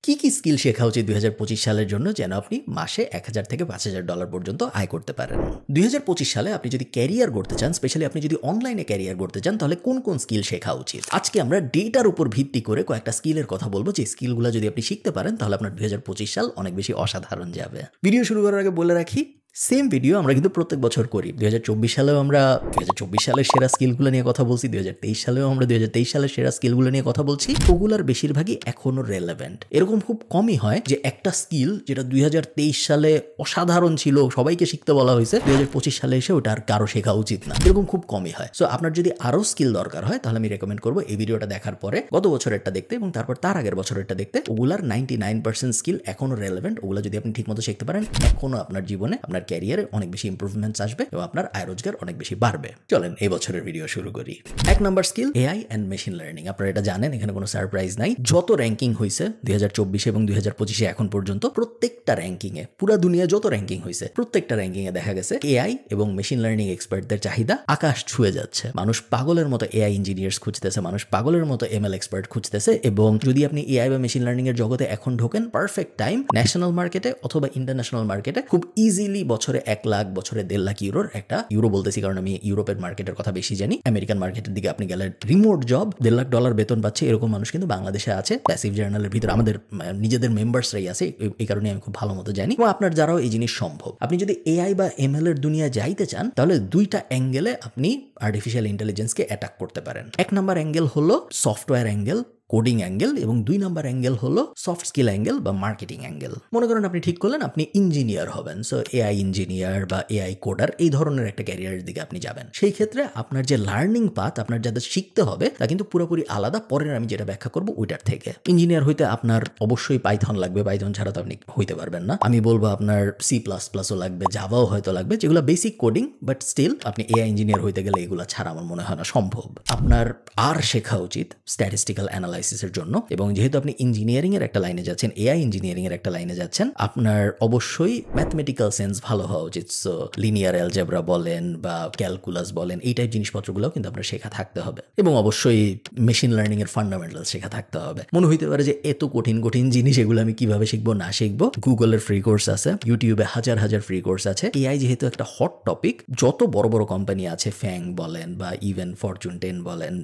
কি স্কিল শেখা উচিত 2025 সালের জন্য যেন আপনি মাসে $1000 থেকে $5000 পর্যন্ত আয় করতে পারেন? 2025 সালে আপনি যদি ক্যারিয়ার গড়তে চান, স্পেশালি আপনি যদি অনলাইনে ক্যারিয়ার গড়তে চান, তাহলে কোন স্কিল শেখা উচিত? আজকে আমরা ডেটার উপর ভিত্তি করে কয়েকটা স্কিলের কথা বলবো, যে স্কিলগুলো যদি আপনি শিখতে পারেন তাহলে আপনার 2025 সাল অনেক বেশি অসাধারণ যাবে। ভিডিও শুরু করার আগে বলে রাখি, সেম ভিডিও আমরা কিন্তু প্রত্যেক বছর করি। 2024 সালেও আমরা 2024 সালের সেরা স্কিলগুলো নিয়ে কথা বলছি, 2023 সালেও আমরা 2023 সালের সেরা স্কিলগুলো নিয়ে কথা বলছি। ওগুলার বেশিরভাগই এখনো রেলেভেন্ট। এরকম খুব কমই হয় যে একটা স্কিল যেটা 2023 সালে অসাধারণ ছিল, সবাইকে শিখতে বলা হয়েছে, 2025 সালে এসে ওটা আর কারো শেখা উচিত না। এরকম খুব কমই হয়। সো আপনার যদি আরো স্কিল দরকার হয় তাহলে আমি রেকমেন্ড করবো এই ভিডিওটা দেখার পরে গত বছরেরটা দেখতে এবং তারপর তার আগের বছরেরটা দেখতে। ওগুলার 99% স্কিল এখনো রেলেভেন্ট। ওগুলো যদি আপনি ঠিকমতো শিখতে পারেন, এখনো আপনার জীবনে, আপনার ক্যারিয়ারে অনেক বেশি ইমপ্রুভমেন্টস আসবে এবং আপনার আয় রোজগার অনেক বেশি বাড়বে। চলেন এই বছরের ভিডিও শুরু করি। 1 number skill AI and machine learning. আপনারা এটা জানেন, এখানে কোনো সারপ্রাইজ নাই। যত র্যাঙ্কিং হয়েছে 2024 এবং 2025 এখন পর্যন্ত, প্রত্যেকটা র্যাঙ্কিং এ, পুরো দুনিয়া যত র্যাঙ্কিং হয়েছে প্রত্যেকটা র্যাঙ্কিং এ দেখা গেছে এআই এবং মেশিন লার্নিং এক্সপার্টদের চাহিদা আকাশ ছুঁয়ে যাচ্ছে। মানুষ পাগলের মতো এআই ইঞ্জিনিয়ার্স খুঁজতেছে, মানুষ পাগলের মতো এমএল এক্সপার্ট খুঁজতেছে। এবং যদি আপনি এআই বা মেশিন লার্নিং এর জগতে এখন ঢোকেন, পারফেক্ট টাইম ন্যাশনাল মার্কেটে অথবা ইন্টারন্যাশনাল মার্কেটে খুব ইজিলি বছরে 1 লাখ, বছরে 1.5 লাখ ইউরোর, একটা ইউরো বলতেছি কারণ আমি ইউরোপের মার্কেটের কথা বেশি জানি, আমেরিকান মার্কেটের দিকে আপনি গেলে রিমোট জব $1.5 লাখ বেতন পাচ্ছে, এরকম মানুষ কিন্তু বাংলাদেশে আছে। প্যাসিভ জার্নালের ভিতরে আমাদের নিজেদের মেম্বার্সরাই আছে, এই কারণে আমি খুব ভালো মতো জানি। এবং আপনার দ্বারাও এই জিনিস সম্ভব। আপনি যদি এআই বা এমএল এর দুনিয়া যাইতে চান তাহলে 2টা অ্যাঙ্গেলে আপনি আর্টিফিশিয়াল ইন্টেলিজেন্সকে অ্যাটাক করতে পারেন। 1 নাম্বার অ্যাঙ্গেল হলো সফটওয়্যার অ্যাঙ্গেল, কোডিং অ্যাঙ্গেল, এবং 2 নাম্বার অ্যাঙ্গেল হলো সফট স্কিল অ্যাঙ্গেল বা মার্কেটিং অ্যাঙ্গেল। মনে করেন আপনি ঠিক করলেন আপনি ইঞ্জিনিয়ার হবেন, সো এআই ইঞ্জিনিয়ার বা এআই কোডার, এই ধরনের একটা ক্যারিয়ারের দিকে আপনি যাবেন। সেই ক্ষেত্রে আপনার যে লার্নিং পাথ, আপনার যাদের শিখতে হবে, তা কিন্তু পুরোপুরি আলাদা। পরের আমি যেটা ব্যাখ্যা করবো ওইটার থেকে। ইঞ্জিনিয়ার হইতে আপনার অবশ্যই পাইথন লাগবে, পাইথন ছাড়া তো আপনি হইতে পারবেন না। আমি বলবো আপনার C++ও লাগবে, জাভাও হয়তো লাগবে, যেগুলো বেসিক কোডিং, বাট স্টিল আপনি এআই ইঞ্জিনিয়ার হইতে গেলে এগুলো ছাড়া আমার মনে হয় না সম্ভব। আপনার আর শেখা উচিত স্ট্যাটিস্টিক্যাল অ্যানালাইসিসের জন্য। এবং যেহেতু আপনি ইঞ্জিনিয়ারিং এর একটা লাইনে যাচ্ছেন, এআই ইঞ্জিনিয়ারিং এর একটা লাইনে যাচ্ছেন, আপনার অবশ্যই ম্যাথমেটিক্যাল সেন্স ভালো হওয়া উচিত। সো লিনিয়ার অ্যালজেব্রা বলেন বা ক্যালকুলাস বলেন, এই টাইপ জিনিসপত্রগুলোও কিন্তু আপনার শেখা থাকতে হবে। এবং অবশ্যই মেশিন লার্নিং এর ফান্ডামেন্টাল শেখা থাকতে হবে। মনে হইতে পারে যে এত কঠিন জিনিস, এগুলো আমি কিভাবে শিখবো না শিখবো। গুগলের ফ্রি কোর্স আছে, ইউটিউবে হাজার ফ্রি কোর্স আছে। এআই যেহেতু একটা হট টপিক, যত বড় কোম্পানি আছে, ফ্যাং বলেন বা ইভেন ফরচুন 10 বলেন,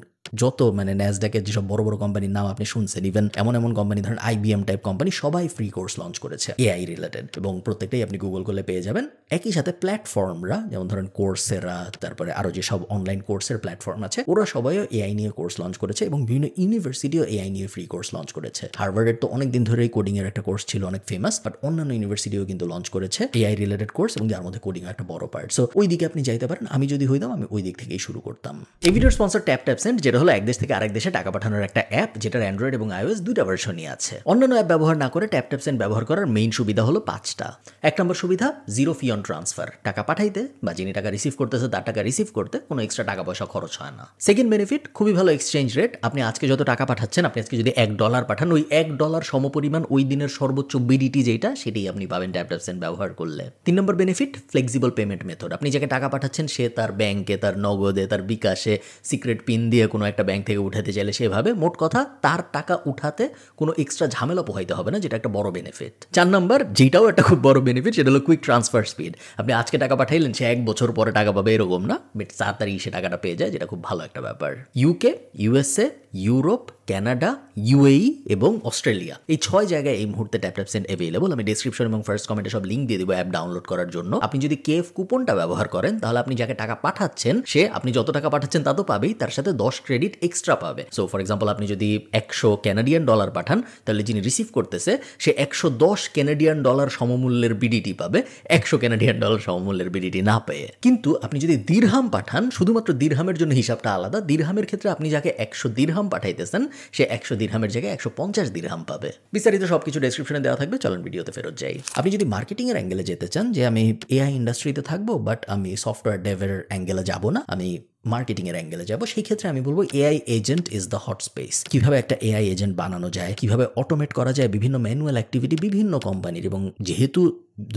যত ন্যাসডাকের যেসব বড় কোম্পানির নাম আপনি শুনছেন, ইভেন এমন কোম্পানি ধরেন আইবিএম টাইপ কোম্পানি, সবাই ফ্রি কোর্স লঞ্চ করেছে এআই রিলেটেড, এবং প্রত্যেকটাই আপনি গুগল করলে পেয়ে যাবেন। একই সাথে প্ল্যাটফর্মরা, যেমন ধরেন কোর্সেরা, তারপরে আরো যে সব অনলাইন কোর্সের প্ল্যাটফর্ম আছে, ওরা সবাইও এআই নিয়ে কোর্স লঞ্চ করেছে এবং বিভিন্ন ইউনিভার্সিটিও এআই নিয়ে ফ্রি কোর্স লঞ্চ করেছে। হার্ভার্ডের তো অনেকদিন ধরে কোডিং এর একটা কোর্স ছিল, অনেক ফেমাস, বাট অন্যান্য ইউনিভার্সিটিও কিন্তু লঞ্চ করেছে এআই রিলেটেড কোর্স, এবং যার মধ্যে কোডিং একটা বড় পার্ট। সো ওই দিকে আপনি যাইতে পারেন। আমি যদি হইতাম আমি ওই দিক থেকেই শুরু করতাম। এই ভিডিওর স্পন্সর ট্যাপসেন্ড, যেটা হলো এক দেশ থেকে আরেক দেশে টাকা পাঠানোর একটা অ্যাপ, যেটার অ্যান্ড্রয়েড এবং আইওএস 2টা ভার্সনই আছে। অন্যান্য অ্যাপ ব্যবহার না করে ট্যাপসেন্ড ব্যবহার করার মেইন সুবিধা হলো 5টা। 1 নম্বর সুবিধা, 0 ফি অন ট্রান্সফার। টাকা পাঠাইতে বা যিনি টাকা রিসিভ করতেছে তার টাকা রিসিভ করতে কোনো এক্সট্রা টাকা পয়সা খরচ হয় না। সেকেন্ড বেনিফিট, খুবই ভালো এক্সচেঞ্জ রেট। আপনি আজকে যত টাকা পাঠাচ্ছেন, আপনি আজকে যদি $1 পাঠান, ওই $1 সমপরিমাণ ওই দিনের সর্বোচ্চ বিডিটি যেটা, সেটাই আপনি পাবেন ট্যাপসেন্ড ব্যবহার করলে। 3 নম্বর বেনিফিট, ফ্লেক্সিবল পেমেন্ট মেথড। আপনি যাকে টাকা পাঠাচ্ছেন সে তার ব্যাংকে, তার নগদে, তার বিকাশে সিক্রেট পিন দিয়ে কোনো একটা ব্যাংক থেকে উঠাতে চাইলে সেভাবে, মোট কথা তার টাকা উঠাতে কোনো এক্সট্রা ঝামেলা পোহাইতে হবে না, যেটা একটা বড় বেনিফিট। 4 নম্বর, যেটাও একটা খুব বড় বেনিফিট, সেটা হলো কুইক ট্রান্সফার স্পিড। আপনি আজকে টাকা পাঠাইলেন, সে 1 বছর পরে টাকা পাবে এরকম না, বাট তাড়াতাড়ি সে টাকাটা পেয়ে যায়, যেটা খুব ভালো একটা ব্যাপার। UK, USA, Europe, Canada, UAE এবং অস্ট্রেলিয়া, এই 6 জায়গায় এই মুহূর্তে ট্যাপসেন্ড অ্যাভেলেবল। আমি ডেসক্রিপশন এবং ফার্স্ট কমেন্টে সব লিঙ্ক দিয়ে দেবো অ্যাপ ডাউনলোড করার জন্য। আপনি যদি কেএফ কুপনটা ব্যবহার করেন, তাহলে আপনি যাকে টাকা পাঠাচ্ছেন সে, আপনি যত টাকা পাঠাচ্ছেন তা তো পাবেই, তার সাথে 10 ক্রেডিট এক্সট্রা পাবে। সো ফর এক্সাম্পল, আপনি যদি $100 পাঠান, তাহলে যিনি রিসিভ করতেছে সে $110 সমমূল্যের বিডিটি পাবে, $100 সমমূল্যের বিডিটি না পেয়ে। কিন্তু আপনি যদি দিরহাম পাঠান, শুধুমাত্র দিরহামের জন্য হিসাবটা আলাদা। দিরহামের ক্ষেত্রে আপনি যাকে 100 দিরহাম পাঠাইতেছেন, সে 100 দিরহামের জায়গায় 150 দিরহাম পাবে। বিস্তারিত সবকিছু ডেসক্রিপশনে দেওয়া থাকবে, চলেন ভিডিওতে ফেরত যাই। আপনি যদি মার্কেটিং এর অ্যাঙ্গেলে যেতে চান, যে আমি এআই ইন্ডাস্ট্রিতে থাকবো বাট আমি সফটওয়্যার ডেভের অ্যাঙ্গেলে যাব না, আমি মার্কেটিং এর অ্যাঙ্গেলে যাব, সেই ক্ষেত্রে আমি বলবো AI agent is the hot space. কিভাবে একটা এআই এজেন্ট বানানো যায়, কিভাবে অটোমেট করা যায় বিভিন্ন ম্যানুয়াল অ্যাক্টিভিটি বিভিন্ন কোম্পানির। এবং যেহেতু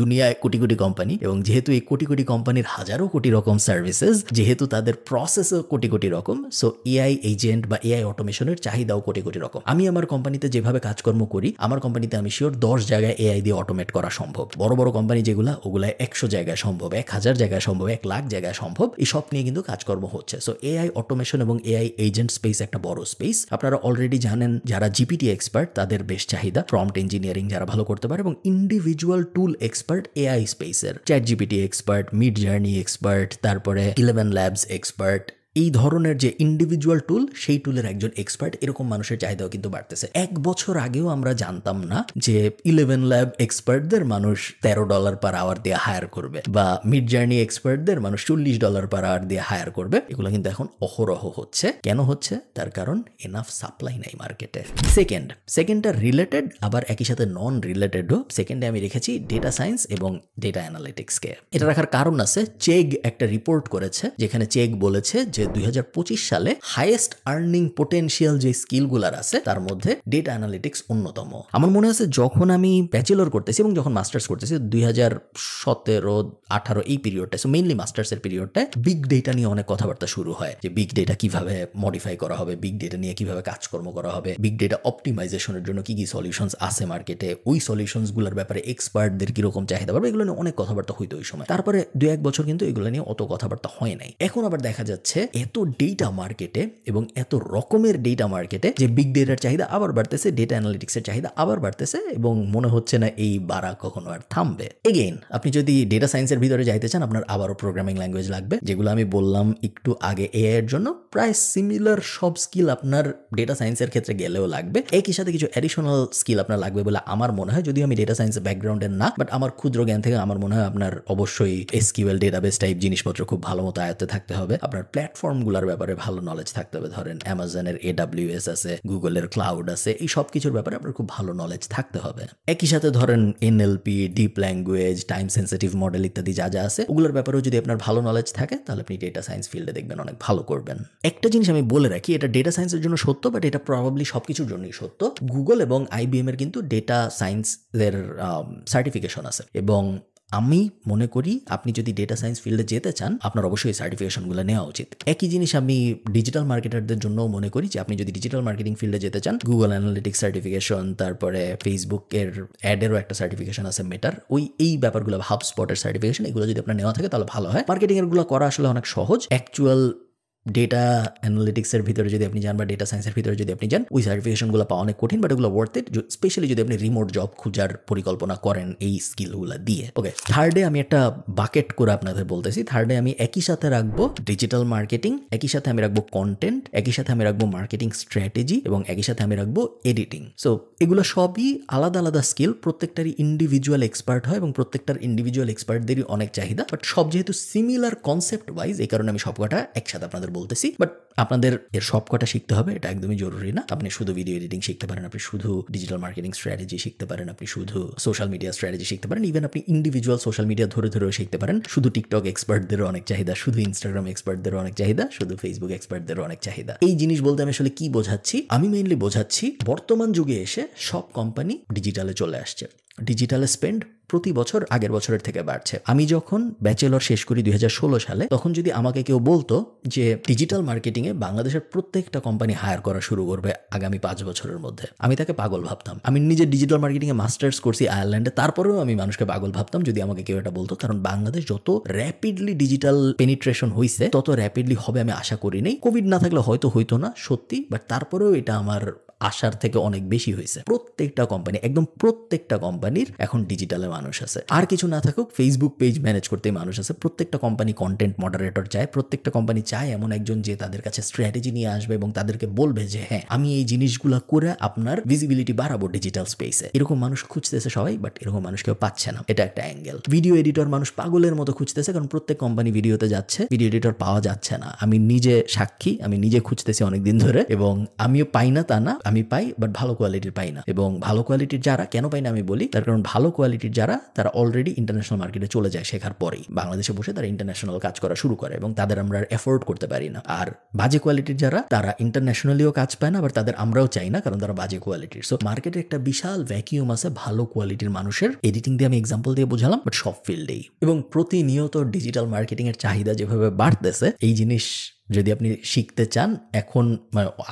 দুনিয়ায় কোটি কোটি কোম্পানি, এবং যেহেতু এই কোটি কোটি কোম্পানির হাজারো কোটি রকম সার্ভিসেস, যেহেতু তাদের প্রসেসও কোটি কোটি রকম, সো এআই এজেন্ট বা এআই অটোমেশনের চাহিদাও কোটি কোটি রকম। আমি আমার কোম্পানিতে যেভাবে কাজকর্ম করি, আমার কোম্পানিতে আমি শিওর 10 জায়গায় এআই দিয়ে অটোমেট করা সম্ভব। বড় বড় কোম্পানি যেগুলা, ওগুলা 100 জায়গায় সম্ভব, 1000 জায়গায় সম্ভব, 1 লাখ জায়গায় সম্ভব। এই সব নিয়ে কিন্তু কাজকর্ম হচ্ছে। সো এআই অটোমেশন এবং এআই এজেন্ট স্পেস একটা বড় স্পেস। আপনারা অলরেডি জানেন যারা জিপিটি এক্সপার্ট তাদের বেশ চাহিদা, প্রম্পট ইঞ্জিনিয়ারিং যারা ভালো করতে পারে, এবং ইন্ডিভিজুয়াল টুল এক্সপার্ট এআই স্পেসের, chat GPT expert, mid journey expert, তারপরে 11 ল্যাবস এক্সপার্ট, এই ধরনের যে ইন্ডিভিজুয়াল টুল, সেই টুলের একজন এক্সপার্ট, এরকম মানুষের চাহিদাও কিন্তু বাড়তেছে। 1 বছর আগেও আমরা জানতাম না যে 11 ল্যাব এক্সপার্টদের মানুষ $13 পার আওয়ার দিয়ে হায়ার করবে, বা মিড জার্নি এক্সপার্টদের মানুষ $40 পার আওয়ার দিয়ে হায়ার করবে। এগুলো কিন্তু এখন অহরহ হচ্ছে। কেন হচ্ছে? তার কারণ এনাফ সাপ্লাই নাই মার্কেটে। সেকেন্ডটা রিলেটেড, আবার একই সাথে নন রিলেটেডও। সেকেন্ডে আমি রেখেছি ডেটা সায়েন্স এবং ডেটা অ্যানালিটিক্সকে। এটা রাখার কারণ আছে, চেগ একটা রিপোর্ট করেছে, যেখানে চেগ বলেছে যে 2025 সালে হাইয়েস্ট আর্নিং পোটেনশিয়াল যে স্কিলগুলার আছে তার মধ্যে ডেটা অ্যানালিটিক্স অন্যতম। আমার মনে আছে যখন আমি ব্যাচেলর করতেছি এবং যখন মাস্টার্স করতেছি 2017-18 এই পিরিয়ডটা, সো মেইনলি মাস্টার্সের পিরিয়ডটায় বিগ ডেটা নিয়ে অনেক কথাবার্তা শুরু হয়, যে বিগ ডেটা কিভাবে মডিফাই করা হবে, বিগ ডেটা নিয়ে কিভাবে কাজকর্ম করা হবে, বিগ ডেটা অপটিমাইজেশনের জন্য কি কি সলিউশনস আছে মার্কেটে, ওই সলিউশনসগুলোর ব্যাপারে এক্সপার্টদের কিরকম চাহিদা পাবে, এগুলো নিয়ে অনেক কথাবার্তা হইতো ওই সময়। তারপরে 2-1 বছর কিন্তু এগুলো নিয়ে অত কথাবার্তা হয় নাই। এখন আবার দেখা যাচ্ছে এত ডেটা মার্কেটে এবং এত রকমের ডেটা মার্কেটে যে বিগ ডেটার চাহিদা আবার বাড়তেছে, ডেটা অ্যানালিটিক্সের চাহিদা আবার বাড়তেছে, এবং মনে হচ্ছে না এই বাড়া কখনো আর থামবে। এগেইন, আপনি যদি ডেটা সায়েন্সের ভিতরে যাইতে চান, আপনার আবারও প্রোগ্রামিং ল্যাঙ্গুয়েজ লাগবে, যেগুলো আমি বললাম একটু আগে এআই এর জন্য। প্রায় সিমিলার সব স্কিল আপনার ডেটা সায়েন্সের ক্ষেত্রে গেলেও লাগবে। একই সাথে কিছু অ্যাডিশনাল স্কিল আপনার লাগবে বলে আমার মনে হয়, যদিও আমি ডেটা সায়েন্স ব্যাকগ্রাউন্ডের না, বাট আমার ক্ষুদ্র জ্ঞান থেকে আমার মনে হয় আপনার অবশ্যই এসকিউএল ডেটাবেস টাইপ জিনিসপত্র খুব ভালো মতো আয়ত্তে থাকতে হবে। আপনার প্ল্যাটফর্মগুলোর ব্যাপারে ভালো নলেজ থাকতে হবে। ধরেন অ্যামাজনের AWS আছে, গুগলের ক্লাউড আছে, এই সব কিছুর ব্যাপারে আপনার খুব ভালো নলেজ থাকতে হবে। একই সাথে ধরেন NLP, deep language, time sensitive model ইত্যাদি যা যা আছে, ওগুলোর ব্যাপারেও যদি আপনার ভালো নলেজ থাকে, তাহলে আপনি ডেটা সায়েন্স ফিল্ডে দেখবেন অনেক ভালো করবেন। একটা জিনিস আমি বলে রাখি, এটা ডেটা সায়েন্সের জন্য সত্য, বাট এটা প্রবাবলি সবকিছুর জন্যই সত্য। গুগল এবং IBM এর কিন্তু ডেটা সায়েন্সের সার্টিফিকেশন আছে, এবং আমি মনে করি আপনি যদি ডেটা সায়েন্স ফিল্ডে যেতে চান, আপনার অবশ্যই সার্টিফিকেশনগুলো নেওয়া উচিত। একই জিনিস আমি ডিজিটাল মার্কেটারদের জন্যও মনে করি, যে আপনি যদি ডিজিটাল মার্কেটিং ফিল্ডে যেতে চান, গুগল অ্যানালিটিক্স সার্টিফিকেশন, তারপরে ফেসবুকের অ্যাডেরও একটা সার্টিফিকেশন আছে, মেটার, এই ব্যাপারগুলো, হাবস্পটের সার্টিফিকেশন, এগুলো যদি আপনার নেওয়া থাকে তাহলে ভালো হয়। মার্কেটিং এরগুলো করা আসলে অনেক সহজ। অ্যাকচুয়াল ডেটা অ্যানালিটিক্সের ভিতরে যদি আপনি যান, বা ডেটা সায়েন্সের ভিতরে যদি আপনি যান, ওই সার্টিফিকেশনগুলো পাওয়া অনেক কঠিন, বাট ওগুলো ওয়ার্থ ইট, স্পেশালি যদি আপনি রিমোট জব খোঁজার পরিকল্পনা করেন এই স্কিলগুলো দিয়ে। ওকে, থার্ডে আমি একটা বাকেট করে আপনাদের বলতেছি। থার্ডে আমি একই সাথে রাখবো ডিজিটাল মার্কেটিং, একই সাথে আমি রাখবো কন্টেন্ট, একই সাথে আমি রাখবো মার্কেটিং স্ট্র্যাটেজি, এবং একই সাথে আমি রাখবো এডিটিং। সো এগুলো সবই আলাদা আলাদা স্কিল, প্রত্যেকটারই ইন্ডিভিজুয়াল এক্সপার্ট হয়, এবং প্রত্যেকটার ইন্ডিভিজুয়াল এক্সপার্টদেরই অনেক চাহিদা, বাট সব যেহেতু সিমিলার কনসেপ্ট ওয়াইজ, এই কারণে আমি সবকটা একসাথে আপনাদের বলতেছি। বাট আপনাদের এর সব কটা শিখতে হবে, এটা একদমই জরুরি না। আপনি শুধু ভিডিও এডিটিং শিখতে পারেন, আপনি শুধু ডিজিটাল মার্কেটিং স্ট্র্যাটেজি শিখতে পারেন, আপনি শুধু সোশ্যাল মিডিয়া স্ট্র্যাটেজি শিখতে পারেন, ইভেন আপনি ইন্ডিভিজুয়াল সোশ্যাল মিডিয়া ধরেও শিখতে পারেন। শুধু টিকটক এক্সপার্টদেরও অনেক চাহিদা, শুধু ইনস্টাগ্রাম এক্সপার্টদেরও অনেক চাহিদা, শুধু ফেসবুক এক্সপার্টদেরও অনেক চাহিদা। এই জিনিস বলতে আমি আসলে কি বোঝাচ্ছি? আমি মেইনলি বোঝাচ্ছি বর্তমান যুগে এসে সব কোম্পানি ডিজিটালে চলে আসছে। ডিজিটালে স্পেন্ড প্রতি বছর আগের বছরের থেকে বাড়ছে। আমি যখন ব্যাচেলর শেষ করি 2016 সালে, তখন যদি আমাকে কেউ বলতো যে ডিজিটাল মার্কেটিংয়ে বাংলাদেশের প্রত্যেকটা কোম্পানি হায়ার করা শুরু করবে আগামী 5 বছরের মধ্যে, আমি তাকে পাগল ভাবতাম। আমি নিজে ডিজিটাল মার্কেটিংয়ে মাস্টার্স করছি আয়ারল্যান্ডে, তারপরেও আমি মানুষকে পাগল ভাবতাম যদি আমাকে কেউ এটা বলতো, কারণ বাংলাদেশ যত র্যাপিডলি ডিজিটাল পেনিট্রেশন হয়েছে, তত র্যাপিডলি হবে আমি আশা করি নাই। কোভিড না থাকলে হয়তো হইতো না, সত্যি, বাট তারপরেও এটা আমার আশার থেকে অনেক বেশি হয়েছে। প্রত্যেকটা কোম্পানি, একদম প্রত্যেকটা কোম্পানির এখন ডিজিটালে মানুষ আছে। আর কিছু না থাকুক, ফেসবুক পেজ ম্যানেজ করতে মানুষ আছে। প্রত্যেকটা কোম্পানি কন্টেন্ট মডারেটর চায়, প্রত্যেকটা কোম্পানি চায় এমন একজন যে তাদের কাছে স্ট্র্যাটেজি নিয়ে আসবে এবং তাদেরকে বলবে যে হ্যাঁ, আমি এই জিনিসগুলো করে আপনার ভিজিবিলিটি বাড়াবো ডিজিটাল স্পেসে। এরকম মানুষ খুঁজতেছে সবাই, বাট এরকম মানুষ কেউ পাচ্ছে না। এটা একটা অ্যাঙ্গেল। ভিডিও এডিটর মানুষ পাগলের মতো খুঁজতেছে, কারণ প্রত্যেক কোম্পানি ভিডিওতে যাচ্ছে, ভিডিও এডিটর পাওয়া যাচ্ছে না। আমি নিজে সাক্ষী, আমি নিজে খুঁজতেছি অনেকদিন ধরে, এবং আমিও পাই না তা না, আমি পাই, বাট ভালো কোয়ালিটির পাই না। এবং ভালো কোয়ালিটির যারা কেন পাই না আমি বলি, তার কারণ ভালো কোয়ালিটির যারা তারা অলরেডি ইন্টারন্যাশনাল মার্কেটে চলে যায় শেখার পরেই, বাংলাদেশে বসে তারা ইন্টারন্যাশনাল কাজ করা শুরু করে এবং তাদের আমরা এফোর্ড করতে পারি না। আর বাজে কোয়ালিটির যারা তারা ইন্টারন্যাশনালিও কাজ পায় না, আবার তাদের আমরাও চাই না, কারণ তারা বাজে কোয়ালিটির। সো মার্কেটে একটা বিশাল ভ্যাকিউম আছে ভালো কোয়ালিটির মানুষের। এডিটিং দিয়ে আমি এক্সাম্পল দিয়ে বোঝালাম, বাট সব ফিল্ডেই। এবং প্রতিনিয়ত ডিজিটাল মার্কেটিং এর চাহিদা যেভাবে বাড়তেছে, এই জিনিস যদি আপনি শিখতে চান এখন,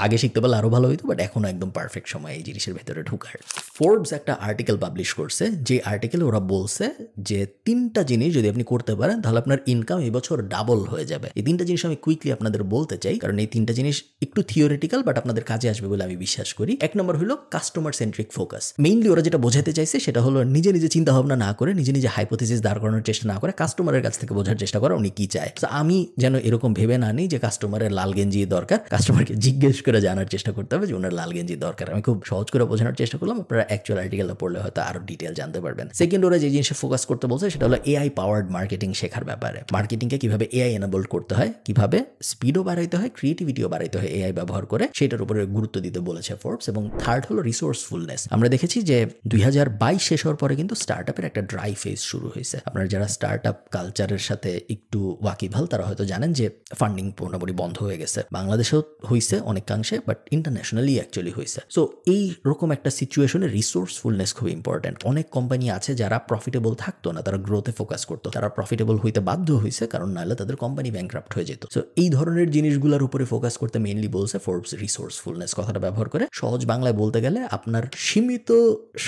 আগে শিখতে পারলে আরো ভালো হইতো, বাট এখনো একদম পারফেক্ট সময় এই জিনিসের ভেতরে ঢুকার। ফোর্বস একটা আর্টিকেল পাবলিশ করছে, যে আর্টিকেলে ওরা বলছে যে 3টা জিনিস যদি আপনি করতে পারেন তাহলে আপনার ইনকাম এই বছর ডাবল হয়ে যাবে। এই 3টা জিনিস আমি কুইকলি আপনাদের বলতে চাই, কারণ এই 3টা জিনিস একটু থিওরিটিক্যাল, বাট আপনাদের কাজে আসবে বলে আমি বিশ্বাস করি। 1 নম্বর হলো কাস্টমার সেন্ট্রিক ফোকাস। মেইনলি ওরা যেটা বোঝাতে চাইছে সেটা হলো নিজে নিজে চিন্তা ভাবনা না করে, নিজে নিজে হাইপোথিসিস দাঁড় করানোর চেষ্টা না করে, কাস্টমারের কাছ থেকে বোঝার চেষ্টা করা উনি কি চায়। আমি যেন এরকম ভেবে না নিই যে কাস্টমারের লাল গেঞ্জি দরকার, কাস্টমারকে জিজ্ঞেস করে জানার চেষ্টা করতে হবে যে ওনার লাল গেঞ্জি দরকার। আমি খুব সহজ করে বোঝানোর চেষ্টা করলাম, আপনারা অ্যাকচুয়াল আর্টিকেলটা পড়লে হয়তো আরো ডিটেল জানতে পারবেন। সেকেন্ড, ওরা যে জিনিসে ফোকাস করতে বলছে সেটা হলো এআই পাওয়ার্ড মার্কেটিং শেখার ব্যাপারে। মার্কেটিংকে কিভাবে এআই এনাবল করতে হয়, কিভাবে স্পিডও বাড়াইতে হয়, ক্রিয়েটিভিটিও বাড়াইতে হয় এআই ব্যবহার করে, সেটার উপরে গুরুত্ব দিতে বলেছে ফোর্বস। এবং থার্ড হলো রিসোর্সফুলনেস। আমরা দেখেছি যে 2022 শেষ হওয়ার পরে কিন্তু স্টার্টআপের একটা ড্রাই ফেজ শুরু হয়েছে। আপনারা যারা স্টার্টআপ কালচারের সাথে একটু ওয়াকিবহাল তারা হয়তো জানেন যে ফান্ডিং পুরোপুরি বন্ধ হয়ে গেছে। বাংলাদেশেও হয়েছে অনেকাংশে, বাট ইন্টারন্যাশনালি অ্যাকচুয়ালি হয়েছে। সো এই রকম একটা সিচুয়েশনে রিসোর্সফুলনেস খুব ইম্পর্টেন্ট। অনেক কোম্পানি আছে যারা প্রফিটেবল থাকতো না, তারা গ্রোথে ফোকাস করতো, তারা প্রফিটেবল হইতে বাধ্য হয়েছে, কারণ নাহলে তাদের কোম্পানি ব্যাংক্রাপ্ট হয়ে যেত। সো এই ধরনের জিনিসগুলোর উপরে ফোকাস করতে মেইনলি বলছে ফোর্বস রিসোর্সফুলনেস কথাটা ব্যবহার করে। সহজ বাংলায় বলতে গেলে আপনার সীমিত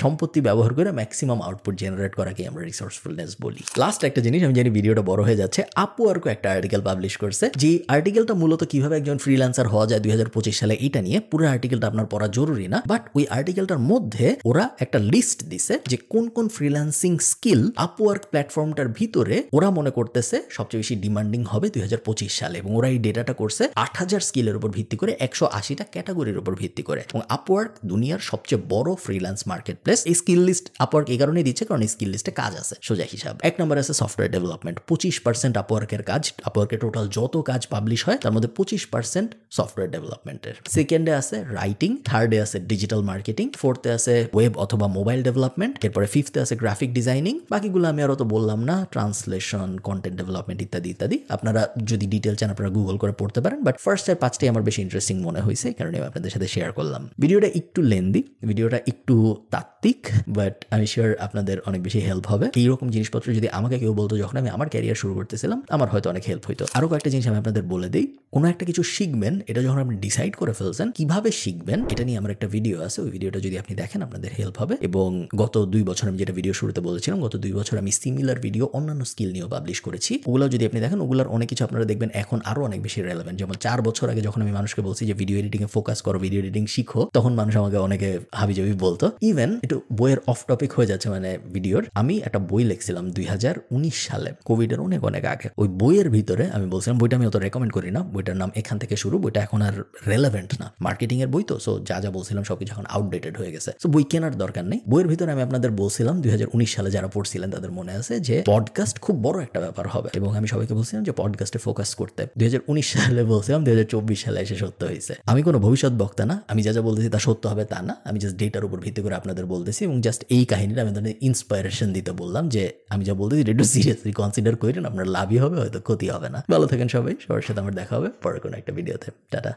সম্পত্তি ব্যবহার করে ম্যাক্সিমাম আউটপুট জেনারেট করাকে আমরা রিসোর্সফুলনেস বলি। লাস্ট একটা জিনিস, আমি জানি ভিডিওটা বড় হয়ে যাচ্ছে, আপওয়ার্কও একটা আর্টিকেল পাবলিশ করছে। যে আর্টিকেলটা মূলত কিভাবে একজন ফ্রিল্যান্সার হওয়া যায় 2025 সালে, এটা নিয়ে। পুরো আর্টিকেলটা আপনার পড়া জরুরি না, বাট ওই আর্টিকেলটার মধ্যে ওরা একটা লিস্ট দিছে যে কোন কোন ফ্রিল্যান্সিং স্কিল আপওয়ার্ক প্ল্যাটফর্মটার ভিতরে ওরা মনে করতেছে সবচেয়ে বেশি ডিমান্ডিং হবে 2025 সালে। এবং ওরা এই ডেটাটা করছে 8000 স্কিলের উপর ভিত্তি করে, 180টা ক্যাটাগরির উপর ভিত্তি করে। এবং আপওয়ার্ক দুনিয়ার সবচেয়ে বড় ফ্রিল্যান্স মার্কেট প্লেস। এই স্কিল লিস্ট আপওয়ার্ক এই কারণে দিচ্ছে কারণ এই স্কিল লিস্টে কাজ আছে। সোজা হিসাব 1 নম্বর আছে সফটওয়্যার ডেভেলপমেন্ট, 25% আপওয়ার্কের কাজ। আপওয়ার্কের টোটাল যত কাজ পাবলিশ হয় তার মধ্যে 25% সফটওয়্যার ডেভেলপমেন্টের। সেকেন্ডে আছে রাইটিং, থার্ডে আছে ডিজিটাল মার্কেটিং, ফোর্থে আছে ওয়েব অথবা মোবাইল ডেভেলপমেন্ট, এরপরে ফিফথে আছে গ্রাফিক ডিজাইনিং। বাকিগুলো আমি আরো তো বললাম না, ট্রান্সলেশন, কন্টেন্ট ডেভেলপমেন্ট ইত্যাদি ইত্যাদি। আপনারা যদি ডিটেল চান আপনারা গুগল করে পড়তে পারেন, বাট ফার্স্ট আর 5টাই আমার বেশি ইন্টারেস্টিং মনে হয়েছে, কারণে আমি আপনাদের সাথে শেয়ার করলাম। ভিডিওটা একটু লেন্দি, ভিডিওটা একটু তাত্ত্বিক, বাট আমি শিওর আপনাদের অনেক বেশি হেল্প হবে। এইরকম জিনিসপত্র যদি আমাকে কেউ বলতো যখন আমি আমার ক্যারিয়ার শুরু করতেছিলাম, আমার হয়তো অনেক হেল্প হইতো। আরো কয়েকটা জিনিস আমি আপনাদের বলে দিই। কোনো একটা কিছু শিখবেন, এটা যখন আপনি ডিসাইড করে ফেলছেন কিভাবে শিখবেন, এটা নিয়ে আমার একটা ভিডিও আছে। ওই ভিডিওটা যদি আপনি দেখেন আপনাদের হেল্প হবে। এবং গত 2 বছর আমি যেটা ভিডিও শুরুতে বলেছিলাম, গত 2 বছর আমি সিমিলার ভিডিও অন্যান্য স্কিল নিয়েও পাবলিশ করেছি। ওগুলো যদি আপনি দেখেন, ওগুলোর অনেক কিছু আপনারা দেখবেন এখন আরো অনেক বেশি রেলেভেন্ট। যেমন 4 বছর আগে যখন আমি মানুষকে বলছি যে ভিডিও এডিটিং এ ফোকাস করো, ভিডিও এডিটিং শিখো, তখন মানুষ আমাকে অনেকে হাবিজাবি বলতো। ইভেন একটু বইয়ের অফ টপিক হয়ে যাচ্ছে মানে ভিডিওর, আমি একটা বই লিখছিলাম 2019 সালে, কোভিডের অনেক অনেক আগে। ওই বইয়ের ভিতরে আমি বলছিলাম, বইটা আমি অত রেকমেন্ড করি না, বইটার নাম এখান থেকে শুরু। বইটা এখন আর রেলেভেন্ট না, মার্কেটিং এর বই তো। সো যা যা বলছিলাম সবকিছু এখন আউটডেটেড হয়ে গেছে। সো বই কেনার দরকার নেই। বইয়ের ভিতরে আমি আপনাদের বলছিলাম 2019 সালে যারা পড়ছিলেন তাদের মনে আছে যে পডকাস্ট খুব বড় একটা ব্যাপার হবে, এবং আমি সবাইকে বলছিলাম যে পডকাস্টে ফোকাস করতে। 2019 সালে বলছিলাম, 2024 সালে এসে সত্য হয়েছে। আমি কোনো ভবিষ্যৎ বক্তা না, আমি যা যা বলতেছি তা সত্য হবে তা না, আমি জাস্ট ডেটার উপর ভিত্তি করে আপনাদের বলতেছি। এবং জাস্ট এই কাহিনীটা আমি তাদের ইন্সপায়ারেশন দিতে বললাম যে আমি যা বলতেছি একটু সিরিয়াসলি কনসিডার করেন, আপনার লাভই হবে, হয়তো ক্ষতি হবে না। ভালো থাকেন সবাই, সবার সাথে আমার দেখা হবে পরে কোনো একটা ভিডিওতে। টাটা।